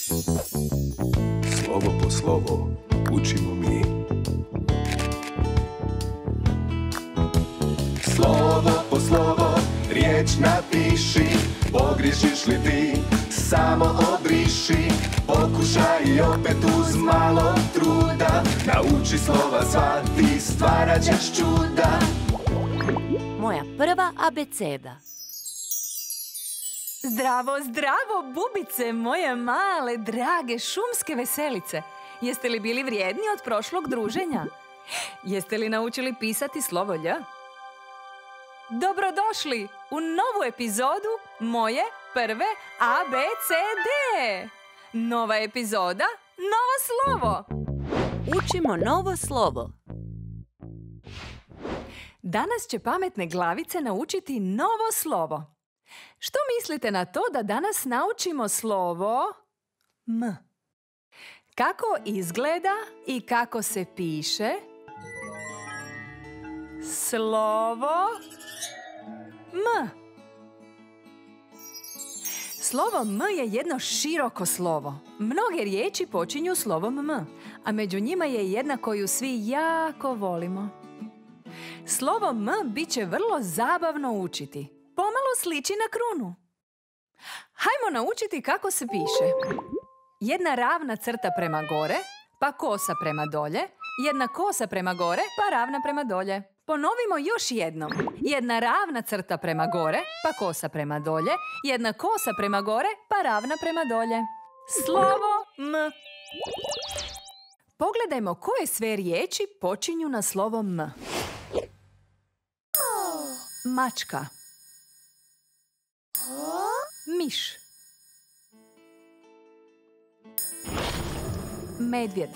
Slovo po slovo učimo mi. Slovo po slovo riječ napiši, pogriješiš li ti, samo obriši. Pokušaj i opet uz malo truda, nauči slova sva, ti stvarat ćeš čuda. Moja prva abeceda. Zdravo, zdravo, bubice, moje male, drage, šumske veselice. Jeste li bili vrijedni od prošlog druženja? Jeste li naučili pisati slovo Lj? Dobrodošli u novu epizodu moje prve ABCD. Nova epizoda, novo slovo. Učimo novo slovo. Danas će pametne glavice naučiti novo slovo. Što mislite na to da danas naučimo slovo M? Kako izgleda i kako se piše slovo M? Slovo M je jedno široko slovo. Mnoge riječi počinju slovom M, a među njima je jedna koju svi jako volimo. Slovo M bit će vrlo zabavno učiti. Pomalo sliči na krunu. Hajmo naučiti kako se piše. Jedna ravna crta prema gore, pa kosa prema dolje. Jedna kosa prema gore, pa ravna prema dolje. Ponovimo još jednom. Jedna ravna crta prema gore, pa kosa prema dolje. Jedna kosa prema gore, pa ravna prema dolje. Slovo M. Pogledajmo koje sve riječi počinju na slovo M. Mačka. Miš. Medvjed.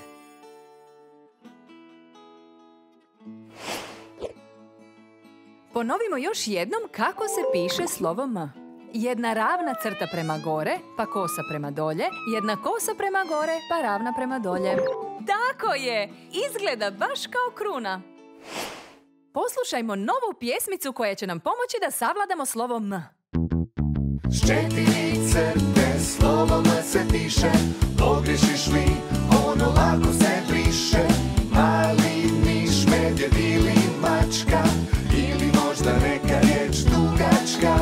Ponovimo još jednom kako se piše slovo M. Jedna ravna crta prema gore, pa kosa prema dolje. Jedna kosa prema gore, pa ravna prema dolje. Tako je! Izgleda baš kao kruna. Poslušajmo novu pjesmicu koja će nam pomoći da savladamo slovo M. S 4 crte slovo M se piše, pogriješiš li, ono lako se briše. Mali miš, medvjed ili mačka, ili možda neka riječ dugačka.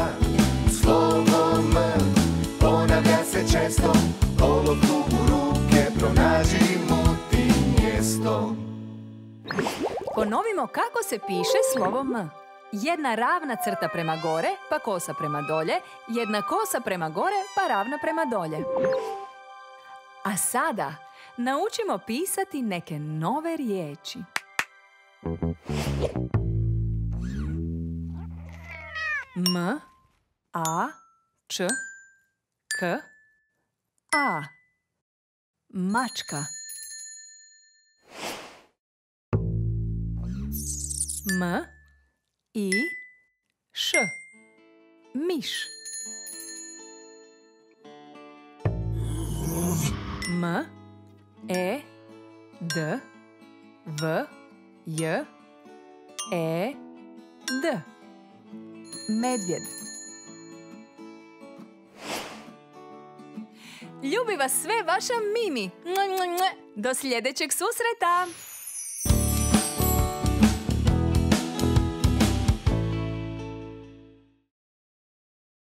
Slovo M ponavlja se često, olovku u ruke pronađi mu ti mjesto. Ponovimo kako se piše slovo M. Jedna ravna crta prema gore, pa kosa prema dolje. Jedna kosa prema gore, pa ravna prema dolje. A sada naučimo pisati neke nove riječi. M, A, Č, K, A. Mačka. M, I, Š. Miš. M, E, D, V, J, E, D. Medvjed. Ljubi vas sve vaša Mimi. Do sljedećeg susreta!